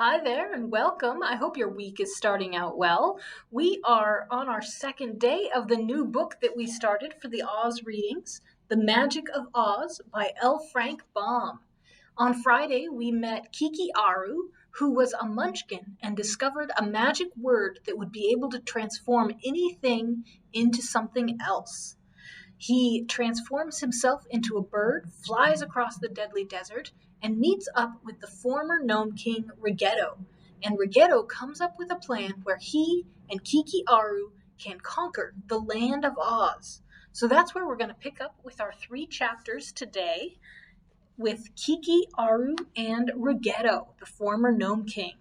Hi there and welcome. I hope your week is starting out well. We are on our second day of the new book that we started for the Oz readings, The Magic of Oz by L. Frank Baum. On Friday, we met Kiki Aru, who was a munchkin and discovered a magic word that would be able to transform anything into something else. He transforms himself into a bird, flies across the deadly desert, and meets up with the former Gnome King Ruggedo. And Ruggedo comes up with a plan where he and Kiki Aru can conquer the land of Oz. So that's where we're going to pick up with our 3 chapters today with Kiki Aru and Ruggedo, the former Gnome King.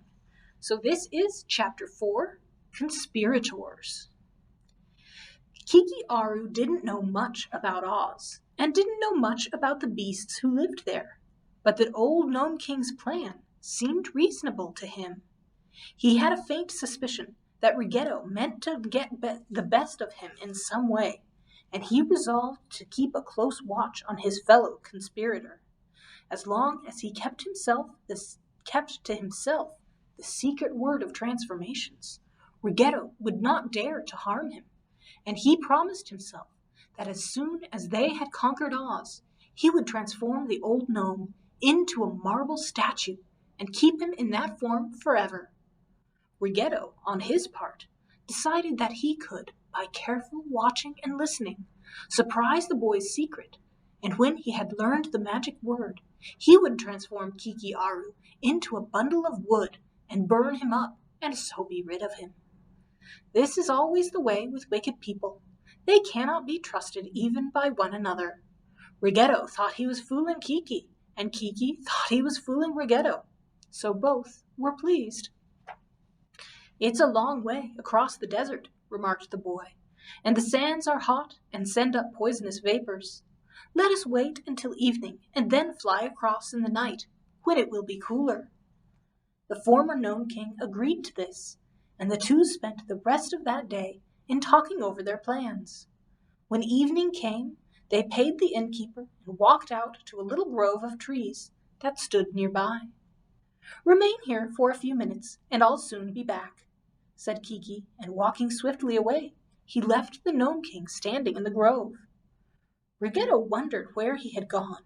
So this is chapter 4, Conspirators. Kiki Aru didn't know much about Oz, and didn't know much about the beasts who lived there, but that old Gnome King's plan seemed reasonable to him. He had a faint suspicion that Ruggedo meant to get the best of him in some way, and he resolved to keep a close watch on his fellow conspirator. As long as he kept to himself the secret word of transformations, Ruggedo would not dare to harm him. And he promised himself that as soon as they had conquered Oz, he would transform the old gnome into a marble statue and keep him in that form forever. Ruggedo, on his part, decided that he could, by careful watching and listening, surprise the boy's secret, and when he had learned the magic word, he would transform Kiki Aru into a bundle of wood and burn him up, and so be rid of him. This is always the way with wicked people. They cannot be trusted even by one another. Ruggedo thought he was fooling Kiki, and Kiki thought he was fooling Ruggedo. So both were pleased. "It's a long way across the desert," remarked the boy, "and the sands are hot and send up poisonous vapors. Let us wait until evening and then fly across in the night, when it will be cooler." The former Gnome King agreed to this, and the two spent the rest of that day in talking over their plans. When evening came, they paid the innkeeper and walked out to a little grove of trees that stood nearby. "Remain here for a few minutes, and I'll soon be back," said Kiki, and walking swiftly away, he left the Gnome King standing in the grove. Ruggedo wondered where he had gone,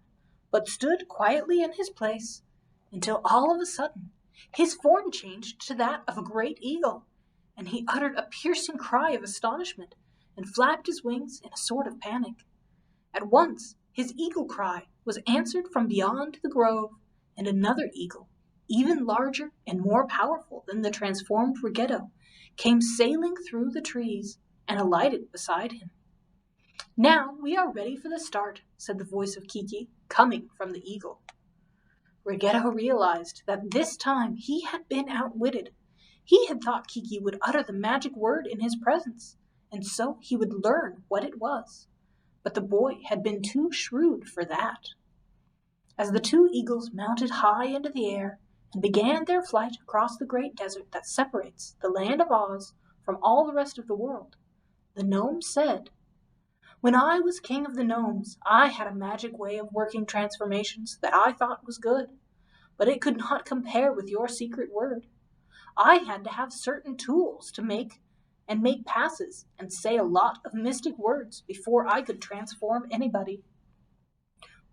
but stood quietly in his place, until all of a sudden his form changed to that of a great eagle, and he uttered a piercing cry of astonishment and flapped his wings in a sort of panic. At once his eagle cry was answered from beyond the grove, and another eagle, even larger and more powerful than the transformed Ruggedo, came sailing through the trees and alighted beside him. "Now we are ready for the start," said the voice of Kiki, coming from the eagle. Ruggedo realized that this time he had been outwitted. He had thought Kiki would utter the magic word in his presence, and so he would learn what it was. But the boy had been too shrewd for that. As the two eagles mounted high into the air and began their flight across the great desert that separates the land of Oz from all the rest of the world, the gnome said, "When I was king of the gnomes, I had a magic way of working transformations that I thought was good, but it could not compare with your secret word. I had to have certain tools to make passes and say a lot of mystic words before I could transform anybody."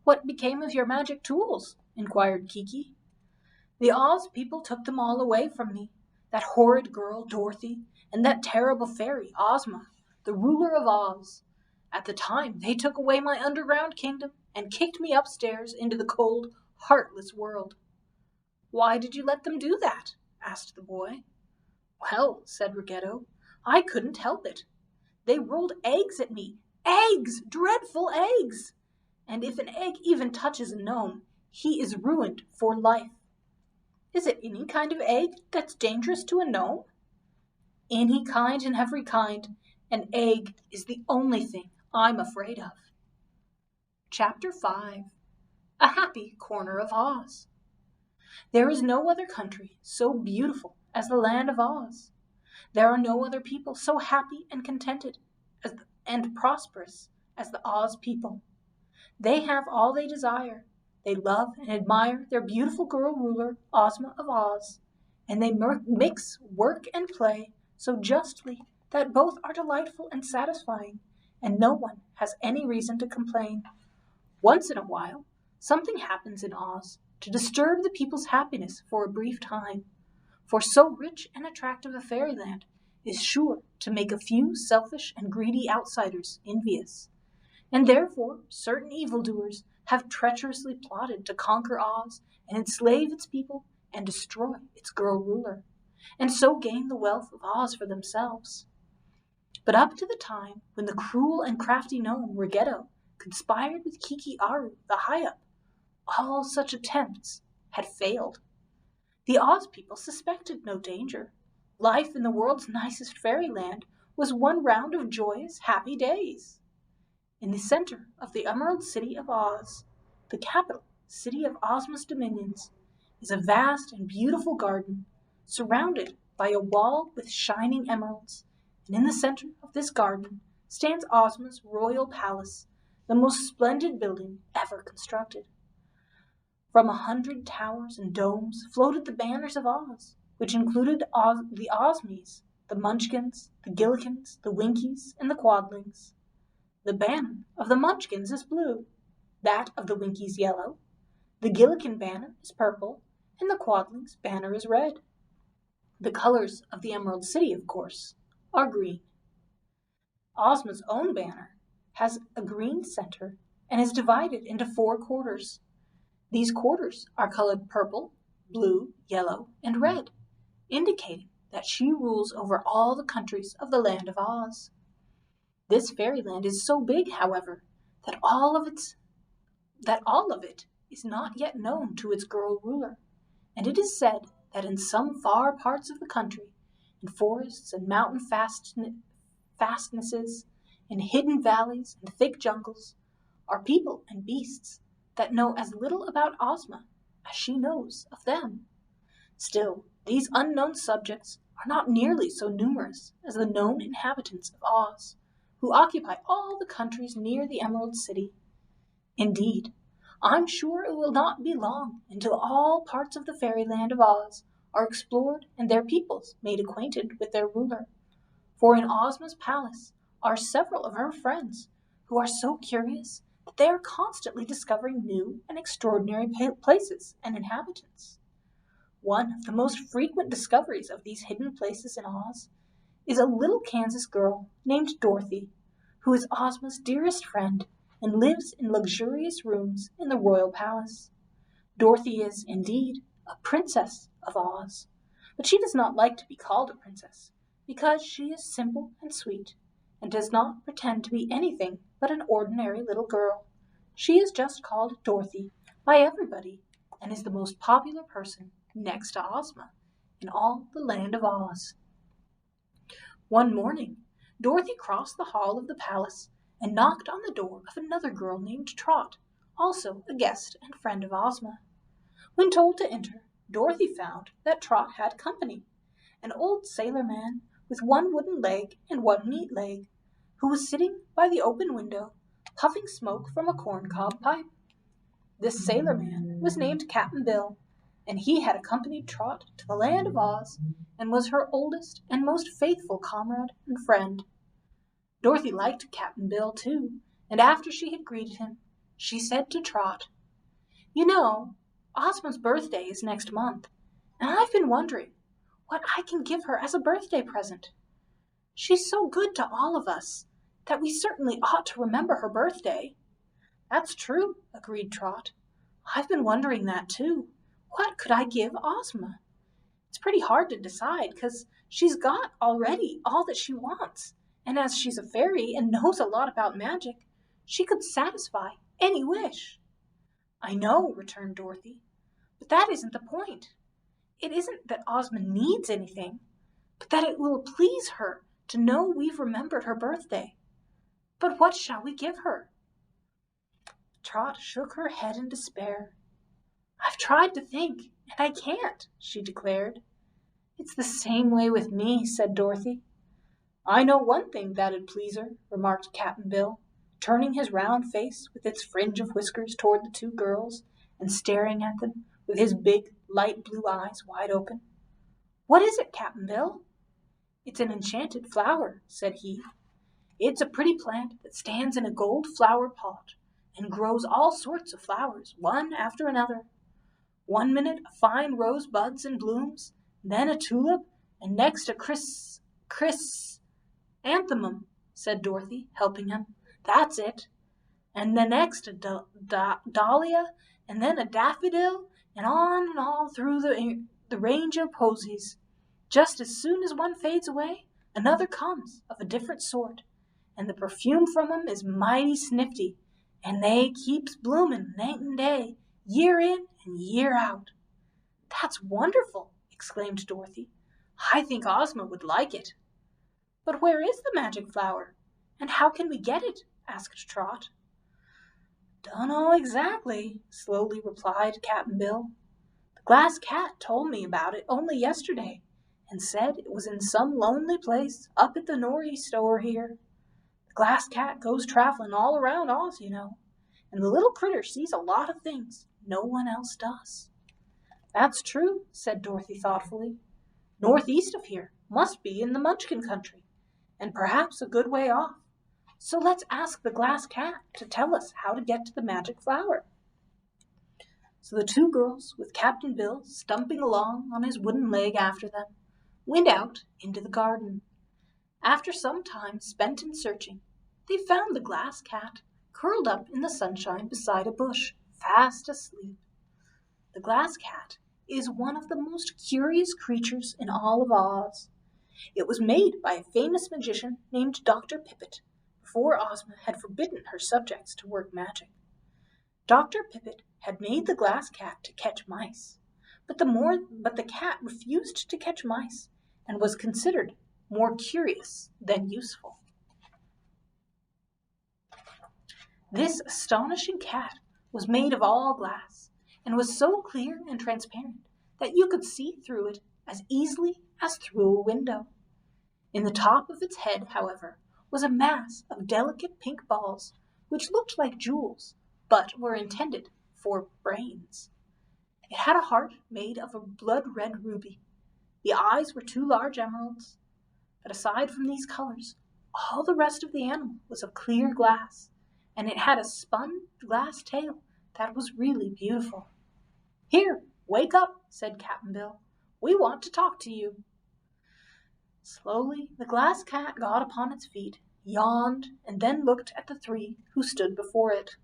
"What became of your magic tools?" inquired Kiki. "The Oz people took them all away from me. That horrid girl, Dorothy, and that terrible fairy, Ozma, the ruler of Oz. At the time, they took away my underground kingdom and kicked me upstairs into the cold, heartless world." "Why did you let them do that?" asked the boy. "Well," said Ruggedo, "I couldn't help it. They rolled eggs at me. Eggs! Dreadful eggs! And if an egg even touches a gnome, he is ruined for life." "Is it any kind of egg that's dangerous to a gnome?" "Any kind and every kind. An egg is the only thing I'm afraid of." Chapter 5. A Happy Corner of Oz. There is no other country so beautiful as the land of Oz. There are no other people so happy and contented and prosperous as the Oz people. They have all they desire. They love and admire their beautiful girl ruler, Ozma of Oz, and they mix work and play so justly that both are delightful and satisfying, and no one has any reason to complain. Once in a while, something happens in Oz to disturb the people's happiness for a brief time, for so rich and attractive a fairyland is sure to make a few selfish and greedy outsiders envious, and therefore certain evildoers have treacherously plotted to conquer Oz and enslave its people and destroy its girl ruler, and so gain the wealth of Oz for themselves. But up to the time when the cruel and crafty gnome Ruggedo conspired with Kiki Aru the High-Up, all such attempts had failed. The Oz people suspected no danger. Life in the world's nicest fairyland was one round of joyous, happy days. In the center of the Emerald City of Oz, the capital city of Ozma's dominions, is a vast and beautiful garden, surrounded by a wall with shining emeralds, and in the center of this garden stands Ozma's royal palace, the most splendid building ever constructed. From 100 towers and domes floated the banners of Oz, which included the Osmies, the Munchkins, the Gillikins, the Winkies, and the Quadlings. The banner of the Munchkins is blue, that of the Winkies yellow, the Gillikin banner is purple, and the Quadlings' banner is red. The colors of the Emerald City, of course, are green. Ozma's own banner has a green center and is divided into 4 quarters. These quarters are colored purple, blue, yellow, and red, indicating that she rules over all the countries of the land of Oz. This fairyland is so big, however, that all of it is not yet known to its girl ruler, and it is said that in some far parts of the country, in forests and mountain fastnesses, in hidden valleys and thick jungles, are people and beasts that know as little about Ozma as she knows of them. Still, these unknown subjects are not nearly so numerous as the known inhabitants of Oz, who occupy all the countries near the Emerald City. Indeed, I'm sure it will not be long until all parts of the fairyland of Oz are explored and their peoples made acquainted with their ruler. For in Ozma's palace are several of her friends who are so curious that they are constantly discovering new and extraordinary places and inhabitants. One of the most frequent discoveries of these hidden places in Oz is a little Kansas girl named Dorothy, who is Ozma's dearest friend and lives in luxurious rooms in the royal palace. Dorothy is, indeed, a princess of Oz, but she does not like to be called a princess because she is simple and sweet and does not pretend to be anything but an ordinary little girl. She is just called Dorothy by everybody and is the most popular person next to Ozma in all the land of Oz. One morning, Dorothy crossed the hall of the palace and knocked on the door of another girl named Trot, also a guest and friend of Ozma. When told to enter, Dorothy found that Trot had company, an old sailor man with one wooden leg and one meat leg, who was sitting by the open window, puffing smoke from a corncob pipe. This sailor man was named Cap'n Bill, and he had accompanied Trot to the land of Oz and was her oldest and most faithful comrade and friend. Dorothy liked Cap'n Bill, too, and after she had greeted him, she said to Trot, "You know, Ozma's birthday is next month, and I've been wondering what I can give her as a birthday present. She's so good to all of us that we certainly ought to remember her birthday." "That's true," agreed Trot. "I've been wondering that, too. What could I give Ozma? It's pretty hard to decide, 'cause she's got already all that she wants, and as she's a fairy and knows a lot about magic, she could satisfy any wish." "I know," returned Dorothy, "but that isn't the point. It isn't that Ozma needs anything, but that it will please her to know we've remembered her birthday. But what shall we give her?" Trot shook her head in despair. "I've tried to think, and I can't," she declared. "It's the same way with me," said Dorothy. "I know one thing that'd please her," remarked Cap'n Bill, turning his round face with its fringe of whiskers toward the 2 girls and staring at them with his big, light blue eyes wide open. "What is it, Cap'n Bill?" "It's an enchanted flower," said he. "It's a pretty plant that stands in a gold flower pot and grows all sorts of flowers, one after another. One minute a fine rose buds and blooms, then a tulip, and next a chrysanthemum," said Dorothy, helping him. "That's it. And the next a dahlia, and then a daffodil, and on and all through the range of posies. Just as soon as one fades away, another comes of a different sort, and the perfume from 'em is mighty snifty, and they keeps bloomin' night and day, year in and year out." "That's wonderful!" exclaimed Dorothy. "I think Ozma would like it." "But where is the magic flower, and how can we get it?" asked Trot. "Dunno exactly," slowly replied Cap'n Bill. "The Glass Cat told me about it only yesterday, and said it was in some lonely place up at the nor'east o'er here. The Glass Cat goes travelin' all around Oz, you know, and the little critter sees a lot of things no one else does." "That's true," said Dorothy thoughtfully. "Northeast of here must be in the Munchkin country, and perhaps a good way off. So let's ask the Glass Cat to tell us how to get to the magic flower." So the two girls, with Captain Bill stumping along on his wooden leg after them, went out into the garden. After some time spent in searching, they found the Glass Cat curled up in the sunshine beside a bush, fast asleep. The Glass Cat is one of the most curious creatures in all of Oz. It was made by a famous magician named Dr. Pippet, before Ozma had forbidden her subjects to work magic. Dr. Pippet had made the Glass Cat to catch mice, but the cat refused to catch mice and was considered more curious than useful. This astonishing cat was made of all glass, and was so clear and transparent that you could see through it as easily as through a window. In the top of its head, however, was a mass of delicate pink balls, which looked like jewels, but were intended for brains. It had a heart made of a blood-red ruby. The eyes were two large emeralds, but aside from these colors, all the rest of the animal was of clear glass, and it had a spun glass tail that was really beautiful. "Here, wake up," said Cap'n Bill. "We want to talk to you." Slowly the Glass Cat got upon its feet, yawned, and then looked at the three who stood before it.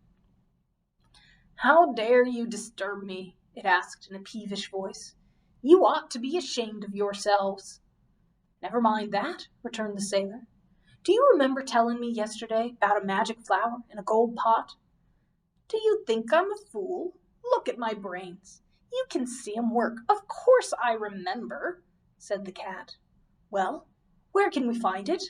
"How dare you disturb me?" it asked in a peevish voice. "You ought to be ashamed of yourselves." "Never mind that," returned the sailor. "Do you remember telling me yesterday about a magic flower in a gold pot?" "Do you think I'm a fool? Look at my brains. You can see 'em work. Of course I remember," said the cat. "Well, where can we find it?"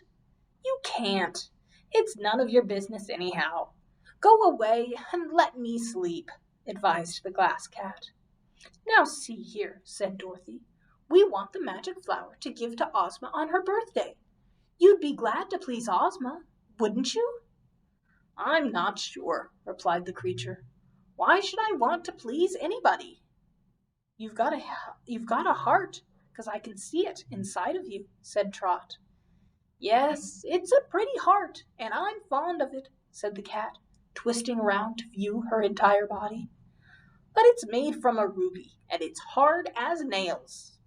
"You can't. It's none of your business anyhow. Go away and let me sleep," advised the Glass Cat. "Now see here," said Dorothy. "We want the magic flower to give to Ozma on her birthday. You'd be glad to please Ozma, wouldn't you?" "I'm not sure," replied the creature. "Why should I want to please anybody?" You've got a heart, 'cause I can see it inside of you," said Trot. "Yes, it's a pretty heart, and I'm fond of it," said the cat, twisting around to view her entire body. "But it's made from a ruby, and it's hard as nails."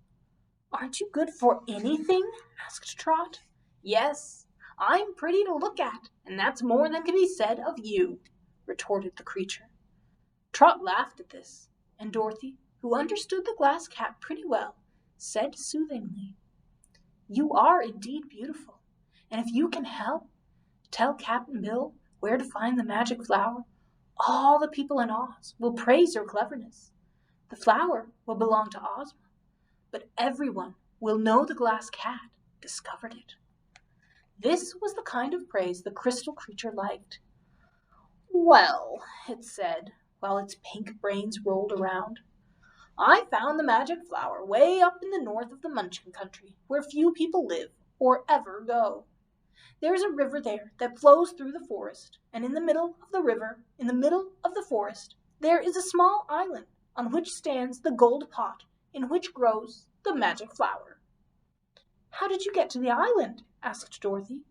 "Aren't you good for anything?" asked Trot. "Yes, I'm pretty to look at, and that's more than can be said of you," retorted the creature. Trot laughed at this, and Dorothy, who understood the Glass Cat pretty well, said soothingly, "You are indeed beautiful, and if you can tell Cap'n Bill where to find the magic flower, all the people in Oz will praise your cleverness. The flower will belong to Ozma, but everyone will know the Glass Cat discovered it." This was the kind of praise the crystal creature liked. "Well," it said, while its pink brains rolled around, "I found the magic flower way up in the north of the Munchkin country, where few people live or ever go. There's a river there that flows through the forest, and in the middle of the river, in the middle of the forest, there is a small island on which stands the gold pot in which grows the magic flower." "How did you get to the island?" asked Dorothy.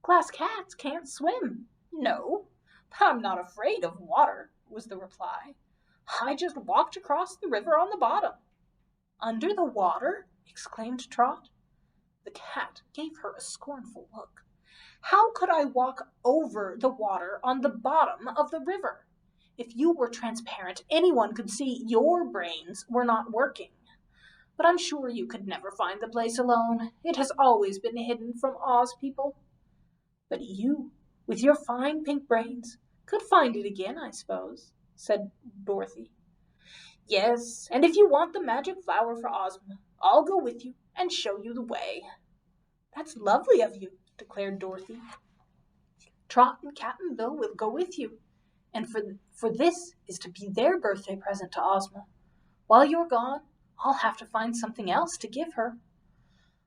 "Glass cats can't swim." "No, but I'm not afraid of water," was the reply. "I just walked across the river on the bottom." "Under the water?" exclaimed Trot. The cat gave her a scornful look. "How could I walk over the water on the bottom of the river? If you were transparent, anyone could see your brains were not working. But I'm sure you could never find the place alone. It has always been hidden from Oz people. But you, with your fine pink brains, could find it again, I suppose," said Dorothy. "Yes, and if you want the magic flower for Ozma, I'll go with you and show you the way." "That's lovely of you," declared Dorothy. "Trot and Cap'n Bill will go with you, and for this is to be their birthday present to Ozma. While you're gone, I'll have to find something else to give her."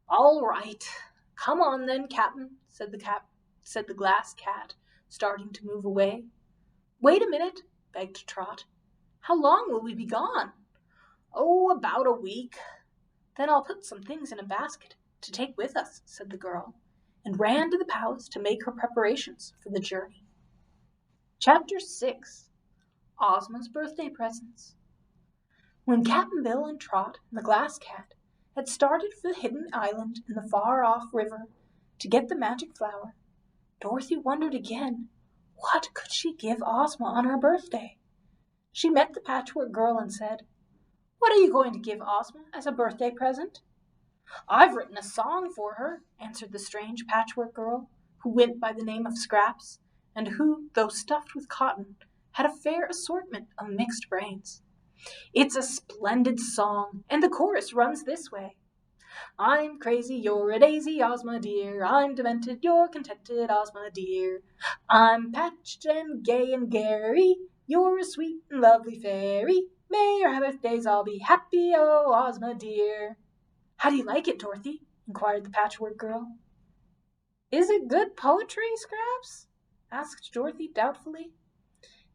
"All right. Come on then, Cap'n," said the glass cat, starting to move away. "Wait a minute," begged Trot. "How long will we be gone?" "Oh, about a week." "Then I'll put some things in a basket to take with us," said the girl, and ran to the palace to make her preparations for the journey. Chapter 6. Ozma's Birthday Presents. When Cap'n Bill and Trot and the Glass Cat had started for the hidden island in the far-off river to get the magic flower, Dorothy wondered again, what could she give Ozma on her birthday? She met the Patchwork Girl and said, "What are you going to give Ozma as a birthday present?" "I've written a song for her," answered the strange Patchwork Girl, who went by the name of Scraps, and who, though stuffed with cotton, had a fair assortment of mixed brains. "It's a splendid song, and the chorus runs this way. I'm crazy, you're a daisy, Ozma dear. I'm demented, you're contented, Ozma dear. I'm patched and gay and gary. You're a sweet and lovely fairy. May your birthdays all be happy, oh Ozma dear." "How do you like it, Dorothy?" inquired the Patchwork Girl. "Is it good poetry, Scraps?" asked Dorothy doubtfully.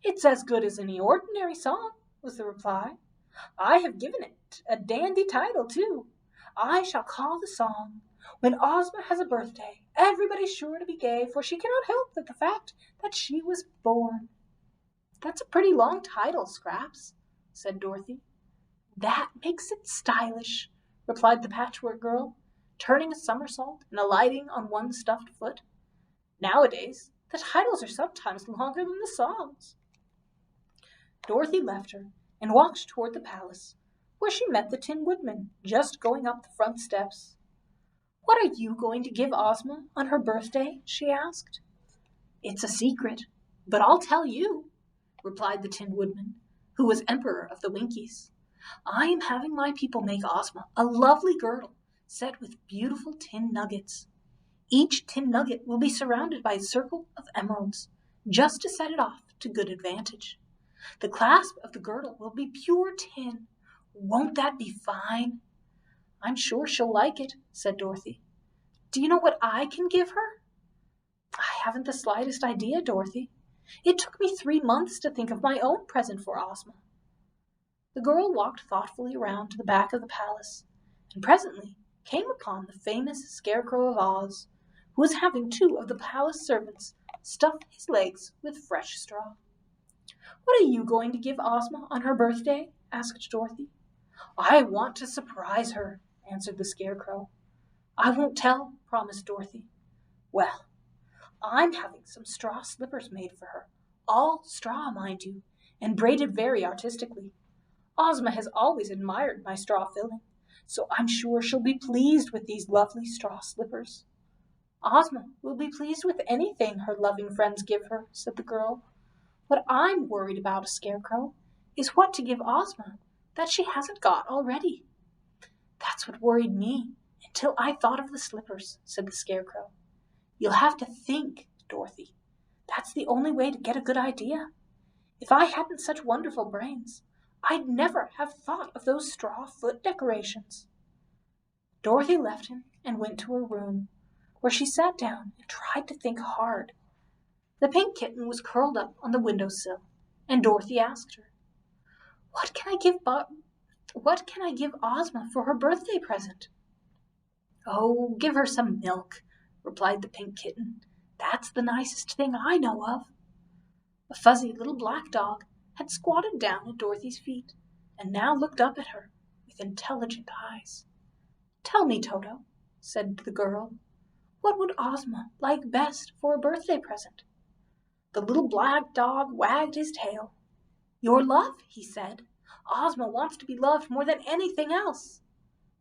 "It's as good as any ordinary song," was the reply. "I have given it a dandy title, too. I shall call the song, 'When Ozma Has a Birthday, Everybody's Sure to be Gay, for she cannot help the fact that she was born.'" "That's a pretty long title, Scraps," said Dorothy. "That makes it stylish," replied the Patchwork Girl, turning a somersault and alighting on one stuffed foot. "Nowadays, the titles are sometimes longer than the songs." Dorothy left her and walked toward the palace, where she met the Tin Woodman just going up the front steps. "What are you going to give Ozma on her birthday?" she asked. "It's a secret, but I'll tell you," replied the Tin Woodman, who was Emperor of the Winkies. "I am having my people make Ozma a lovely girdle set with beautiful tin nuggets. Each tin nugget will be surrounded by a circle of emeralds, just to set it off to good advantage. The clasp of the girdle will be pure tin. Won't that be fine?" "I'm sure she'll like it," said Dorothy. "Do you know what I can give her?" "I haven't the slightest idea, Dorothy. It took me 3 months to think of my own present for Ozma." The girl walked thoughtfully around to the back of the palace, and presently came upon the famous Scarecrow of Oz, who was having 2 of the palace servants stuff his legs with fresh straw. "What are you going to give Ozma on her birthday?" asked Dorothy. "I want to surprise her," answered the Scarecrow. "I won't tell," promised Dorothy. "Well, I'm having some straw slippers made for her, all straw, mind you, and braided very artistically. Ozma has always admired my straw filling, so I'm sure she'll be pleased with these lovely straw slippers." "Ozma will be pleased with anything her loving friends give her," said the girl. "What I'm worried about, Scarecrow, is what to give Ozma that she hasn't got already." "That's what worried me until I thought of the slippers," said the Scarecrow. "You'll have to think, Dorothy. That's the only way to get a good idea. If I hadn't such wonderful brains, I'd never have thought of those straw foot decorations." Dorothy left him and went to her room, where she sat down and tried to think hard. The pink kitten was curled up on the window sill, and Dorothy asked her, "What can I give What can I give Ozma for her birthday present?" "Oh, give her some milk," replied the pink kitten. "That's the nicest thing I know of." A fuzzy little black dog had squatted down at Dorothy's feet, and now looked up at her with intelligent eyes. "Tell me, Toto," said the girl, "what would Ozma like best for a birthday present?" The little black dog wagged his tail. "Your love," he said. "Ozma wants to be loved more than anything else."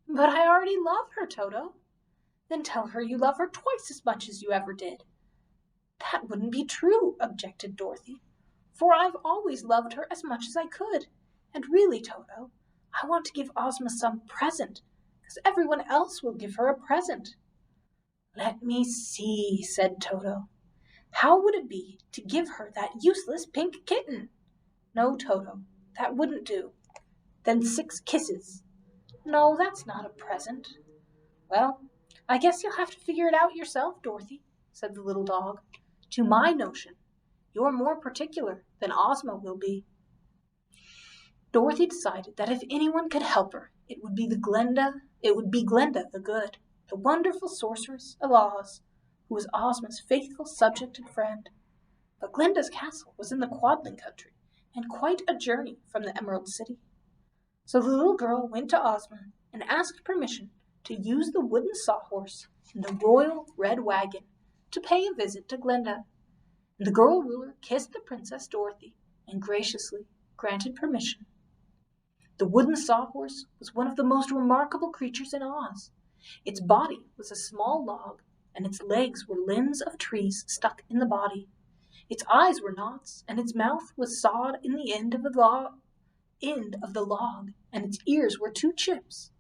"But I already love her, Toto." "Then tell her you love her twice as much as you ever did." "That wouldn't be true," objected Dorothy, "for I've always loved her as much as I could. And really, Toto, I want to give Ozma some present, because everyone else will give her a present." "Let me see," said Toto. "How would it be to give her that useless pink kitten?" "No, Toto, that wouldn't do." "Then 6 kisses." "No, that's not a present." "Well, I guess you'll have to figure it out yourself, Dorothy," said the little dog. "To my notion, you're more particular than Ozma will be." Dorothy decided that if anyone could help her, it would be Glenda the Good, the wonderful sorceress of Oz, who was Ozma's faithful subject and friend. But Glenda's castle was in the Quadling country, and quite a journey from the Emerald City. So the little girl went to Ozma and asked permission to use the wooden sawhorse and the royal red wagon to pay a visit to Glenda. And the girl ruler kissed the Princess Dorothy and graciously granted permission. The wooden sawhorse was one of the most remarkable creatures in Oz. Its body was a small log, and its legs were limbs of trees stuck in the body. Its eyes were knots, and its mouth was sawed in the end of the log, and its ears were 2 chips.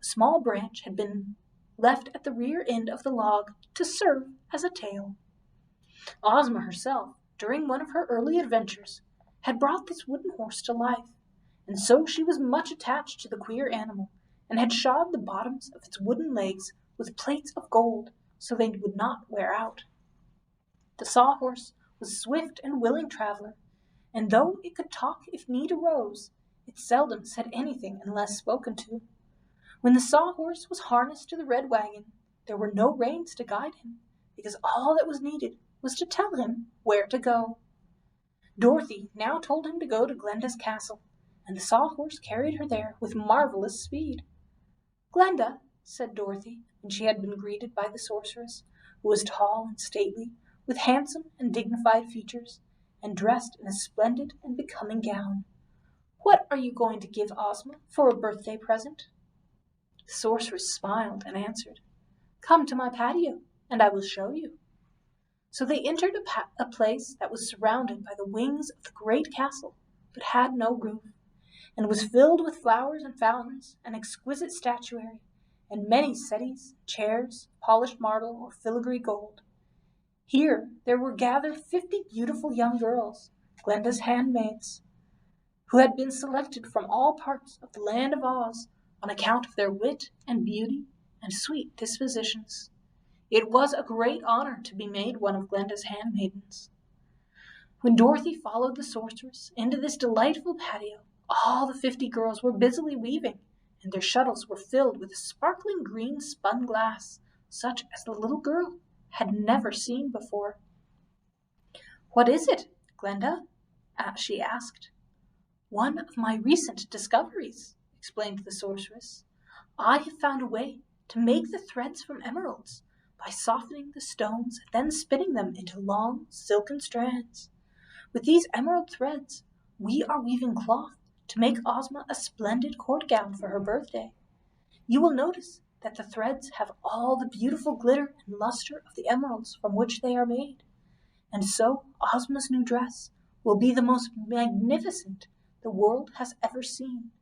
A small branch had been left at the rear end of the log to serve as a tail. Ozma herself, during one of her early adventures, had brought this wooden horse to life, and so she was much attached to the queer animal, and had shod the bottoms of its wooden legs with plates of gold so they would not wear out. The sawhorse was a swift and willing traveler, and though it could talk if need arose, it seldom said anything unless spoken to. When the sawhorse was harnessed to the red wagon, there were no reins to guide him, because all that was needed was to tell him where to go. Dorothy now told him to go to Glenda's castle, and the sawhorse carried her there with marvelous speed. "Glenda," said Dorothy, when she had been greeted by the sorceress, who was tall and stately, with handsome and dignified features, and dressed in a splendid and becoming gown, "what are you going to give Ozma for a birthday present?" The sorceress smiled and answered, "Come to my patio, and I will show you." So they entered a place that was surrounded by the wings of the great castle, but had no roof, and was filled with flowers and fountains and exquisite statuary, and many settees, chairs, polished marble or filigree gold. Here there were gathered 50 beautiful young girls, Glenda's handmaids, who had been selected from all parts of the land of Oz on account of their wit and beauty and sweet dispositions. It was a great honor to be made one of Glenda's handmaidens. When Dorothy followed the sorceress into this delightful patio, all the 50 girls were busily weaving, and their shuttles were filled with sparkling green spun glass, such as the little girl had never seen before. "What is it, Glenda?" she asked. "One of my recent discoveries," explained the sorceress. "I have found a way to make the threads from emeralds by softening the stones and then spinning them into long silken strands. With these emerald threads, we are weaving cloth to make Ozma a splendid court gown for her birthday. You will notice that the threads have all the beautiful glitter and luster of the emeralds from which they are made, and so Ozma's new dress will be the most magnificent the world has ever seen,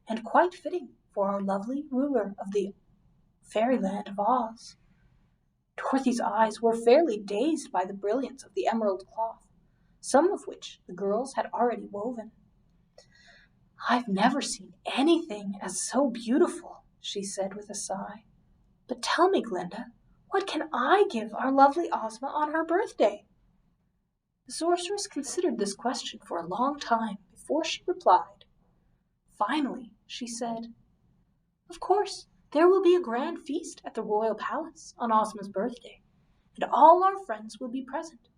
and quite fitting for our lovely ruler of the fairyland of Oz." Dorothy's eyes were fairly dazed by the brilliance of the emerald cloth, some of which the girls had already woven. "I've never seen anything as so beautiful," she said with a sigh. "But tell me, Glenda, what can I give our lovely Ozma on her birthday?" The sorceress considered this question for a long time before she replied. Finally, she said. Of course, there will be a grand feast at the royal palace on Ozma's birthday, and all our friends will be present.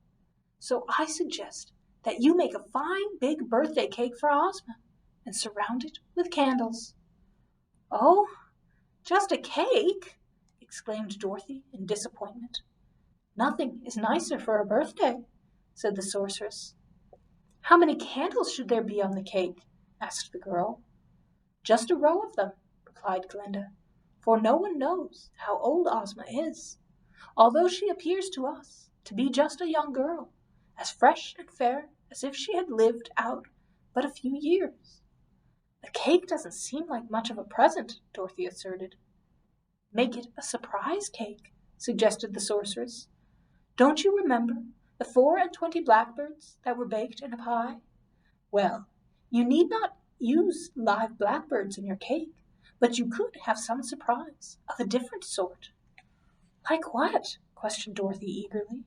So I suggest that you make a fine big birthday cake for Ozma and surround it with candles. Oh, just a cake? Exclaimed Dorothy in disappointment. Nothing is nicer for a birthday, said the sorceress. How many candles should there be on the cake? Asked the girl. Just a row of them, replied Glinda, for no one knows how old Ozma is, although she appears to us to be just a young girl, as fresh and fair as if she had lived out but a few years. A cake doesn't seem like much of a present, Dorothy asserted. Make it a surprise cake, suggested the sorceress. Don't you remember the 24 blackbirds that were baked in a pie? Well, you need not use live blackbirds in your cake, but you could have some surprise of a different sort. Like what? Questioned Dorothy eagerly.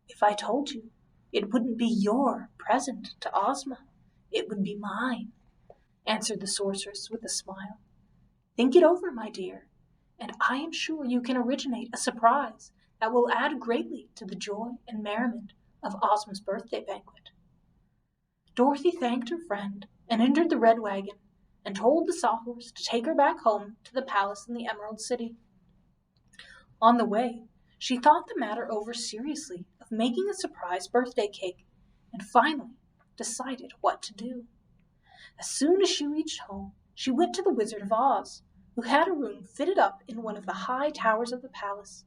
If I told you, it wouldn't be your present to Ozma, it would be mine, answered the sorceress with a smile. Think it over, my dear, and I am sure you can originate a surprise that will add greatly to the joy and merriment of Ozma's birthday banquet. Dorothy thanked her friend and entered the red wagon and told the Sawhorse to take her back home to the palace in the Emerald City. On the way, she thought the matter over seriously of making a surprise birthday cake and finally decided what to do. As soon as she reached home, she went to the Wizard of Oz, who had a room fitted up in one of the high towers of the palace,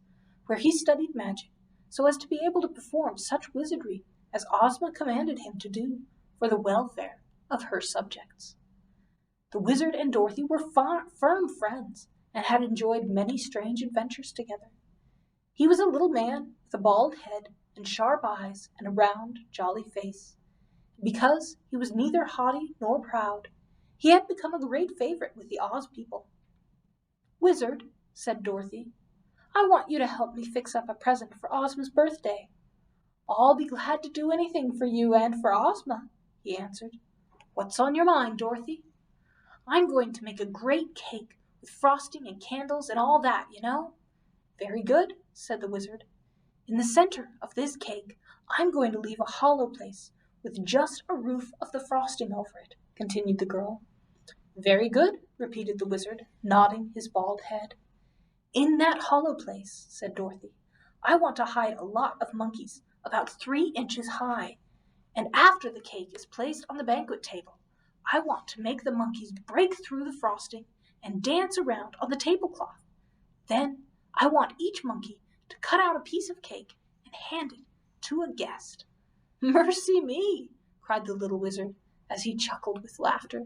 where he studied magic so as to be able to perform such wizardry as Ozma commanded him to do for the welfare of her subjects. The wizard and Dorothy were firm friends and had enjoyed many strange adventures together. He was a little man with a bald head and sharp eyes and a round, jolly face. Because he was neither haughty nor proud, he had become a great favorite with the Oz people. Wizard, said Dorothy, I want you to help me fix up a present for Ozma's birthday. I'll be glad to do anything for you and for Ozma, he answered. What's on your mind, Dorothy? I'm going to make a great cake with frosting and candles and all that, you know. Very good, said the wizard. In the center of this cake, I'm going to leave a hollow place with just a roof of the frosting over it, continued the girl. Very good, repeated the wizard, nodding his bald head. In that hollow place, said Dorothy, I want to hide a lot of monkeys about 3 inches high, and after the cake is placed on the banquet table, I want to make the monkeys break through the frosting and dance around on the tablecloth. Then I want each monkey to cut out a piece of cake and hand it to a guest. Mercy me, cried the little wizard as he chuckled with laughter.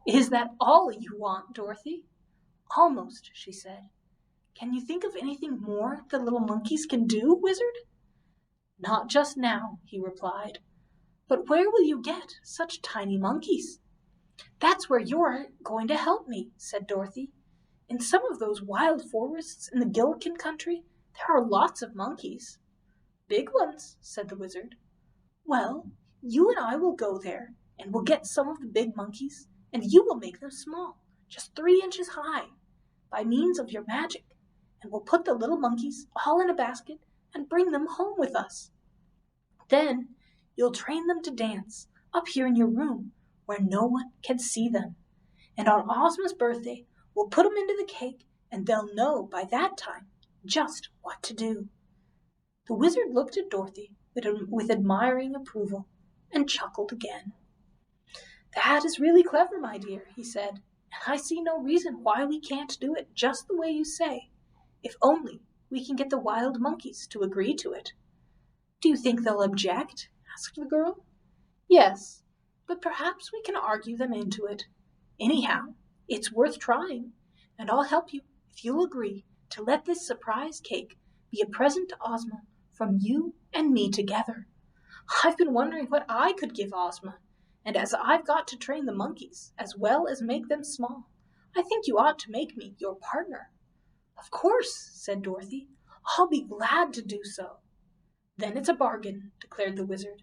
Is that all you want, Dorothy? Almost, she said. Can you think of anything more the little monkeys can do, wizard? Not just now, he replied. But where will you get such tiny monkeys? That's where you're going to help me, said Dorothy. In some of those wild forests in the Gillikin country, there are lots of monkeys. Big ones, said the wizard. Well, you and I will go there, and we'll get some of the big monkeys, and you will make them small, just 3 inches high, by means of your magic, and we'll put the little monkeys all in a basket and bring them home with us. Then you'll train them to dance up here in your room, where no one can see them. And on Ozma's birthday, we'll put them into the cake, and they'll know by that time just what to do. The wizard looked at Dorothy with admiring approval and chuckled again. That is really clever, my dear, he said, and I see no reason why we can't do it just the way you say, if only we can get the wild monkeys to agree to it. Do you think they'll object? Asked the girl. Yes, but perhaps we can argue them into it. Anyhow, it's worth trying, and I'll help you if you'll agree to let this surprise cake be a present to Ozma from you and me together. I've been wondering what I could give Ozma, and as I've got to train the monkeys as well as make them small, I think you ought to make me your partner. Of course, said Dorothy. I'll be glad to do so. Then it's a bargain, declared the wizard.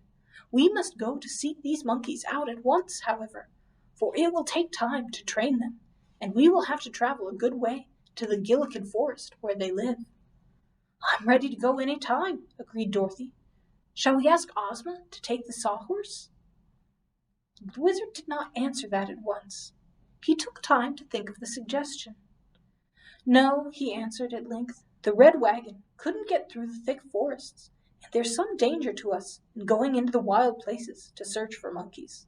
We must go to seek these monkeys out at once, however, for it will take time to train them, and we will have to travel a good way to the Gillikin forest where they live." "I'm ready to go any time," agreed Dorothy. "Shall we ask Ozma to take the Sawhorse?" The wizard did not answer that at once. He took time to think of the suggestion. "No," he answered at length, "the red wagon couldn't get through the thick forests, and there's some danger to us in going into the wild places to search for monkeys.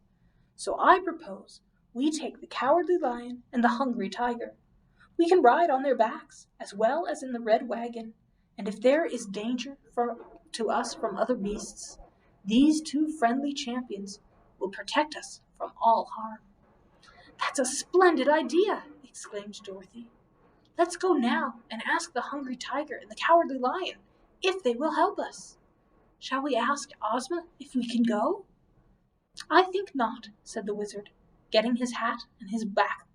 So I propose we take the Cowardly Lion and the Hungry Tiger. We can ride on their backs as well as in the red wagon, and if there is danger to us from other beasts, these two friendly champions will protect us from all harm." "That's a splendid idea!" exclaimed Dorothy. "Let's go now and ask the Hungry Tiger and the Cowardly Lion if they will help us. Shall we ask Ozma if we can go?" "I think not," said the wizard, getting his hat and his black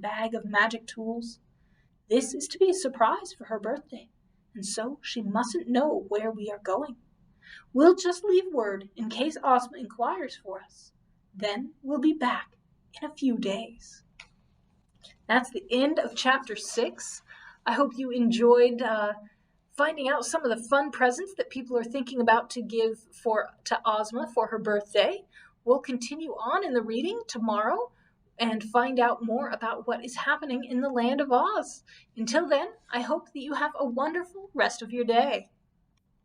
bag of magic tools. "This is to be a surprise for her birthday, and so she mustn't know where we are going. We'll just leave word in case Ozma inquires for us. Then we'll be back in a few days." That's the end of chapter 6. I hope you enjoyed finding out some of the fun presents that people are thinking about to give to Ozma for her birthday. We'll continue on in the reading tomorrow and find out more about what is happening in the land of Oz. Until then, I hope that you have a wonderful rest of your day.